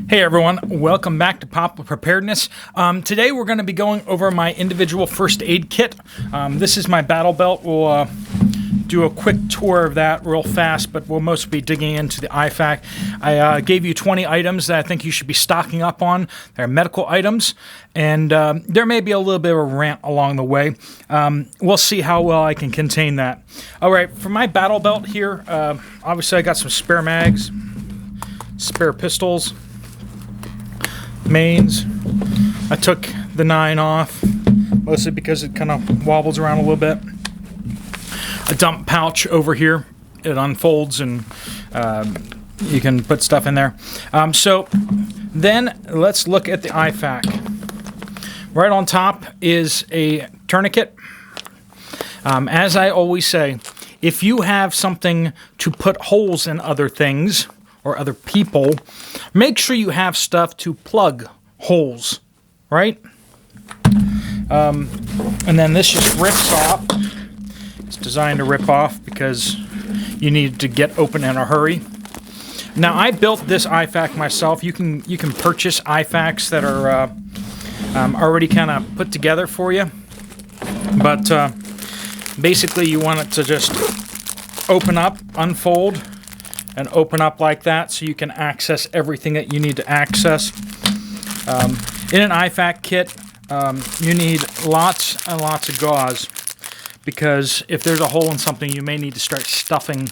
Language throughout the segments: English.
Hey everyone, welcome back to Poplar Preparedness. Today we're going to be going over my individual first aid kit. This is my battle belt. We'll do a quick tour of that real fast, but we'll mostly be digging into the IFAK. I gave you 20 items that I think you should be stocking up on. They're medical items, and there may be a little bit of a rant along the way. We'll see how well I can contain that. All right, for my battle belt here, obviously I got some spare mags, spare pistols, mains. I took the 9 off, mostly because it kind of wobbles around a little bit. A dump pouch over here. It unfolds and you can put stuff in there. So then let's look at the IFAK. Right on top is a tourniquet. As I always say, if you have something to put holes in other things or other people, make sure you have stuff to plug holes, right? And then this just rips off. It's designed to rip off because you need to get open in a hurry. Now, I built this IFAK myself. You can purchase IFAKs that are already kind of put together for you. But basically, you want it to just open up, unfold, and open up like that so you can access everything that you need to access. In an IFAK kit, you need lots and lots of gauze, because if there's a hole in something, you may need to start stuffing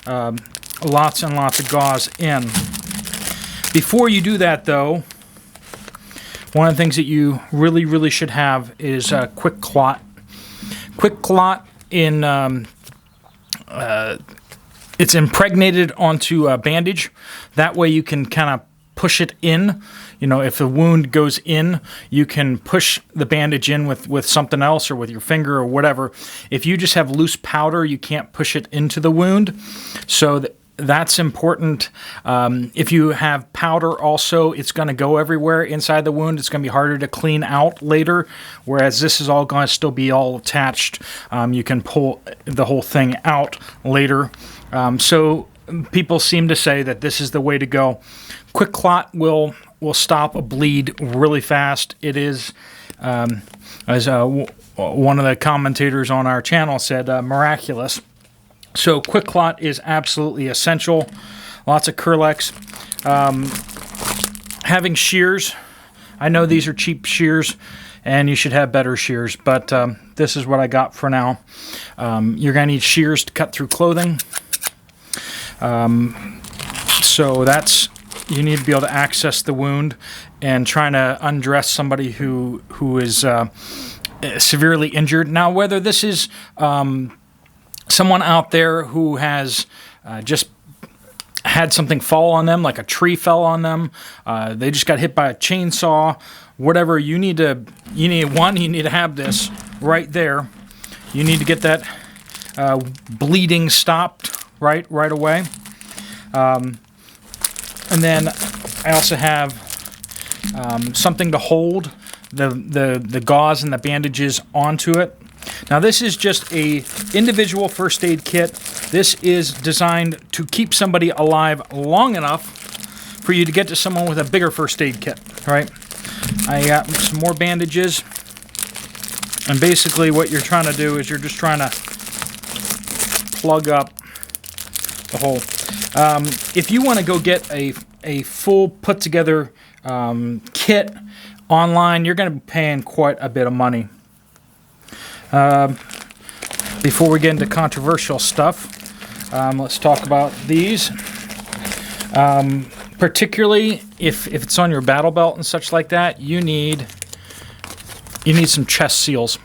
lots and lots of gauze in. Before you do that, though, one of the things that you really should have is quick clot. Quick clot in it's impregnated onto a bandage. That way you can kind of push it in. You know, if the wound goes in, you can push the bandage in with something else or with your finger or whatever. If you just have loose powder, you can't push it into the wound. So that's important. If you have powder also, it's going to go everywhere inside the wound. It's going to be harder to clean out later, whereas this is all going to still be all attached. You can pull the whole thing out later. So people seem to say that this is the way to go. Quick clot will stop a bleed really fast. It is, as one of the commentators on our channel said, miraculous. So quick clot is absolutely essential. Lots of Kerlex. Having shears. I know these are cheap shears, and you should have better shears, but this is what I got for now. You're going to need shears to cut through clothing. So you need to be able to access the wound, and trying to undress somebody who is severely injured. Now, whether this is someone out there who has just had something fall on them, like a tree fell on them, they just got hit by a chainsaw, whatever, you need to have this right there. You need to get that bleeding stopped right away. And then I also have something to hold the gauze and the bandages onto it. Now, this is just a individual first aid kit. This is designed to keep somebody alive long enough for you to get to someone with a bigger first aid kit. All right, I got some more bandages, and basically what you're trying to do is you're just trying to plug up the hole. If you want to go get a full put together kit online, you're going to be paying quite a bit of money. Before we get into controversial stuff, let's talk about these. Particularly if it's on your battle belt and such like that, you need some chest seals.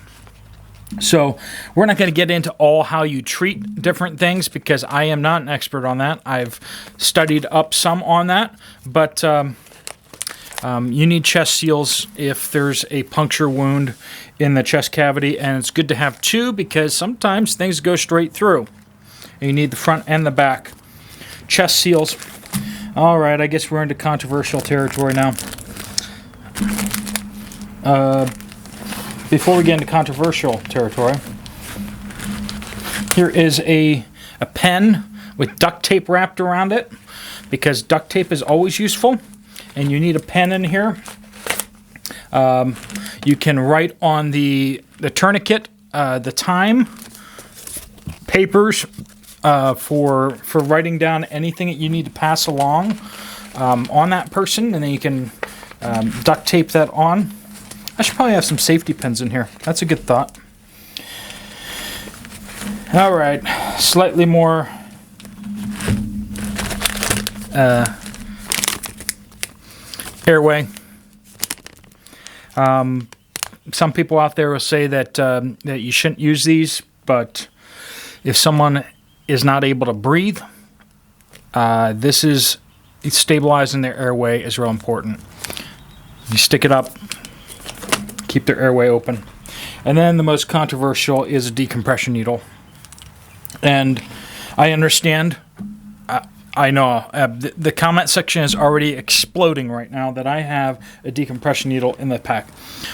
So we're not going to get into all how you treat different things, because I am not an expert on that. I've studied up some on that, but you need chest seals if there's a puncture wound in the chest cavity, and it's good to have 2 because sometimes things go straight through. And you need the front and the back. Chest seals. All right, I guess we're into controversial territory now. Before we get into controversial territory, here is a pen with duct tape wrapped around it, because duct tape is always useful. and you need a pen in here. You can write on the tourniquet the time, papers for writing down anything that you need to pass along on that person, and then you can duct tape that on. I should probably have some safety pins in here. That's a good thought. All right, slightly more Airway. Some people out there will say that that you shouldn't use these, but if someone is not able to breathe, this is stabilizing their airway is real important. You stick it up, keep their airway open. And then the most controversial is a decompression needle. And I understand, I know, the comment section is already exploding right now that I have a decompression needle in the pack.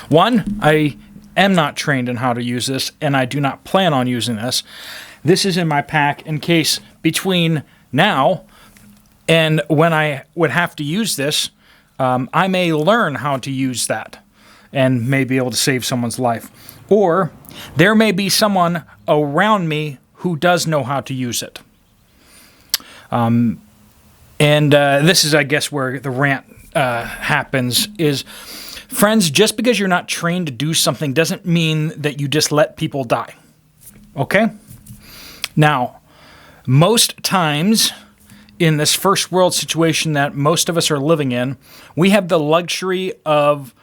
One, I am not trained in how to use this, and I do not plan on using this. This is in my pack in case between now and when I would have to use this, I may learn how to use that and may be able to save someone's life. Or there may be someone around me who does know how to use it. And this is, I guess, where the rant happens is, friends, just because you're not trained to do something doesn't mean that you just let people die. Okay? Now, most times in this first world situation that most of us are living in, we have the luxury of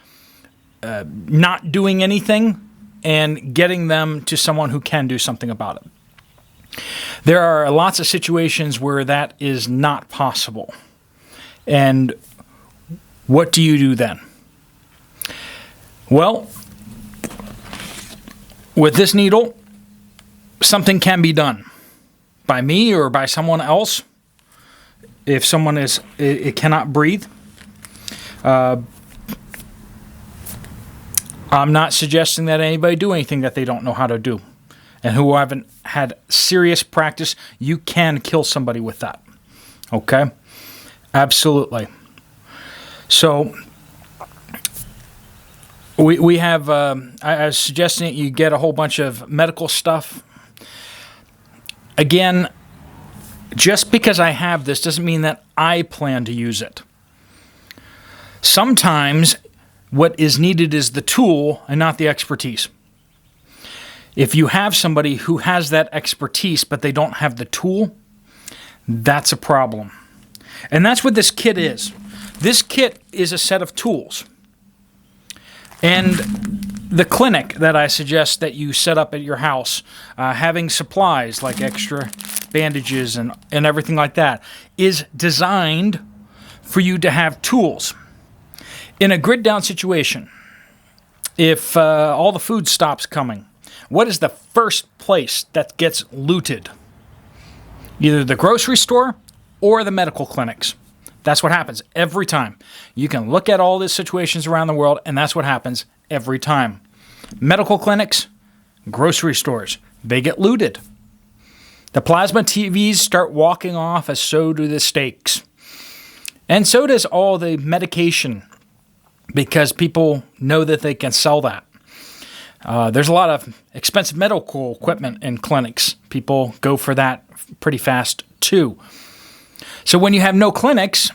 not doing anything and getting them to someone who can do something about it. There are lots of situations where that is not possible. And what do you do then? Well, with this needle, something can be done by me or by someone else. If someone it cannot breathe, I'm not suggesting that anybody do anything that they don't know how to do. And who haven't had serious practice, you can kill somebody with that. Okay? Absolutely. So, we have, I was suggesting that you get a whole bunch of medical stuff. Again, just because I have this doesn't mean that I plan to use it. Sometimes what is needed is the tool and not the expertise. If you have somebody who has that expertise but they don't have the tool, that's a problem. And that's what this kit is. This kit is a set of tools. And the clinic that I suggest that you set up at your house, having supplies like extra bandages and everything like that, is designed for you to have tools. In a grid down situation, if all the food stops coming, what is the first place that gets looted? Either the grocery store or the medical clinics. That's what happens every time. You can look at all these situations around the world, and that's what happens every time. Medical clinics, grocery stores, they get looted. The plasma TVs start walking off, as so do the steaks. And so does all the medication, because people know that they can sell that. There's a lot of expensive medical equipment in clinics. People go for that pretty fast too. So when you have no clinics,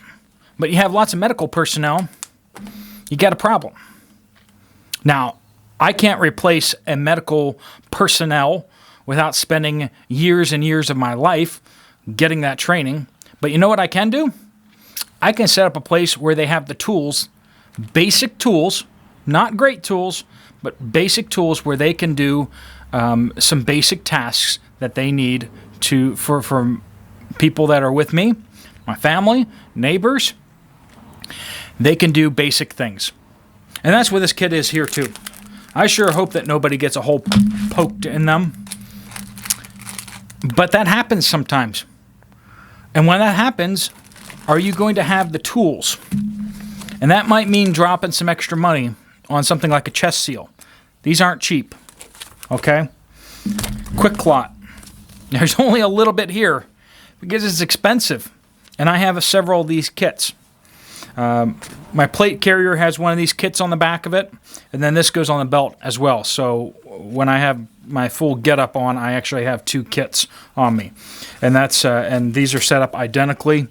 but you have lots of medical personnel, you got a problem. Now, I can't replace a medical personnel without spending years and years of my life getting that training. But you know what I can do? I can set up a place where they have the tools, basic tools, not great tools, but basic tools where they can do some basic tasks that they need for people that are with me, my family, neighbors. They can do basic things. And that's what this kit is here too. I sure hope that nobody gets a hole poked in them. But that happens sometimes. And when that happens, are you going to have the tools? And that might mean dropping some extra money on something like a chest seal. These aren't cheap. Okay? Quick clot. There's only a little bit here because it's expensive. And I have several of these kits. My plate carrier has one of these kits on the back of it, and then this goes on the belt as well. So when I have my full getup on, I actually have 2 kits on me, and that's and these are set up identically.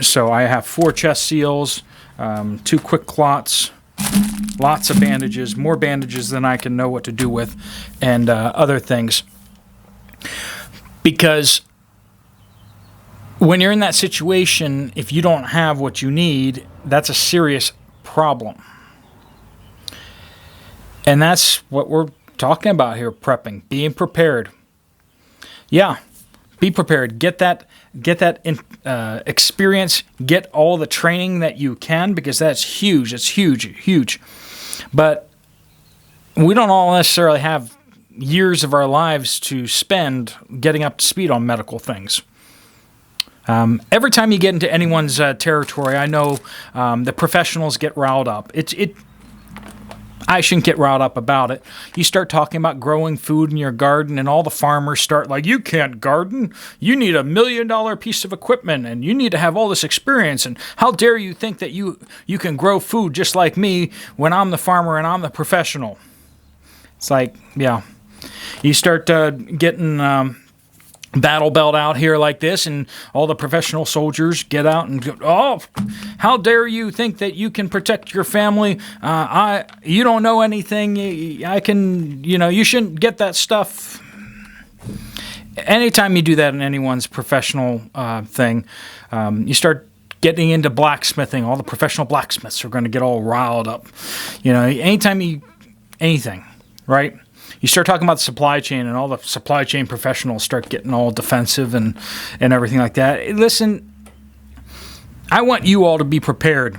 So I have 4 chest seals, 2 quick clots, lots of bandages, more bandages than I can know what to do with, and other things. Because when you're in that situation, if you don't have what you need, that's a serious problem. And that's what we're talking about here, prepping, being prepared. Yeah, be prepared. Get that experience. Get all the training that you can, because that's huge. It's huge. But we don't all necessarily have years of our lives to spend getting up to speed on medical things. Every time you get into anyone's territory, I know the professionals get riled up. I shouldn't get riled up about it. You start talking about growing food in your garden, and all the farmers start like, you can't garden. You need $1 million piece of equipment, and you need to have all this experience. And how dare you think that you can grow food just like me when I'm the farmer and I'm the professional? It's like, yeah. You start getting battle belt out here like this, and all the professional soldiers get out and go, oh, how dare you think that you can protect your family? You don't know anything. You shouldn't get that stuff. Anytime you do that in anyone's professional thing, you start getting into blacksmithing. All the professional blacksmiths are going to get all riled up. Anything, right? You start talking about the supply chain, and all the supply chain professionals start getting all defensive and everything like that. Listen, I want you all to be prepared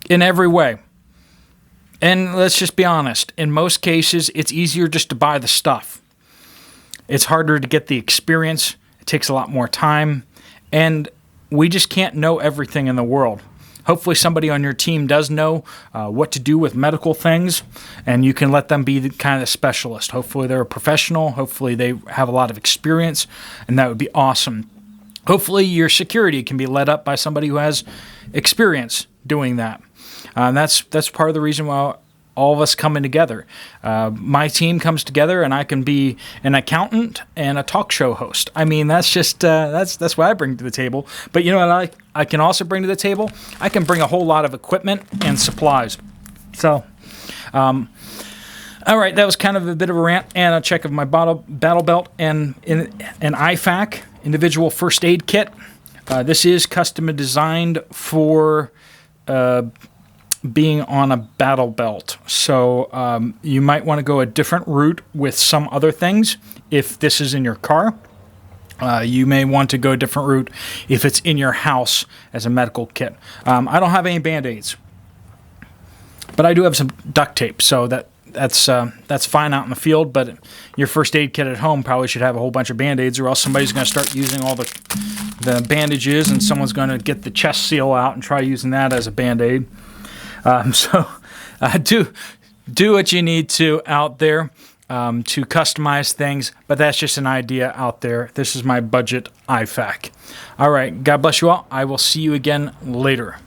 in every way. And let's just be honest. In most cases, it's easier just to buy the stuff. It's harder to get the experience. It takes a lot more time. And we just can't know everything in the world. Hopefully somebody on your team does know what to do with medical things, and you can let them be the kind of specialist. Hopefully they're a professional. Hopefully they have a lot of experience, and that would be awesome. Hopefully your security can be led up by somebody who has experience doing that. That's part of the reason why all of us coming together. My team comes together, and I can be an accountant and a talk show host. I mean, that's just that's what I bring to the table. But you know what I can also bring to the table? I can bring a whole lot of equipment and supplies. So, all right, that was kind of a bit of a rant and a check of my battle belt and an IFAK, individual first aid kit. This is custom designed for being on a battle belt. So you might want to go a different route with some other things if this is in your car. You may want to go a different route if it's in your house as a medical kit. I don't have any Band-Aids, but I do have some duct tape, so that's fine out in the field. But your first aid kit at home probably should have a whole bunch of Band-Aids, or else somebody's going to start using all the bandages, and someone's going to get the chest seal out and try using that as a Band-Aid. So do what you need to out there to customize things, but that's just an idea out there. This is my budget IFAK. All right, God bless you all. I will see you again later.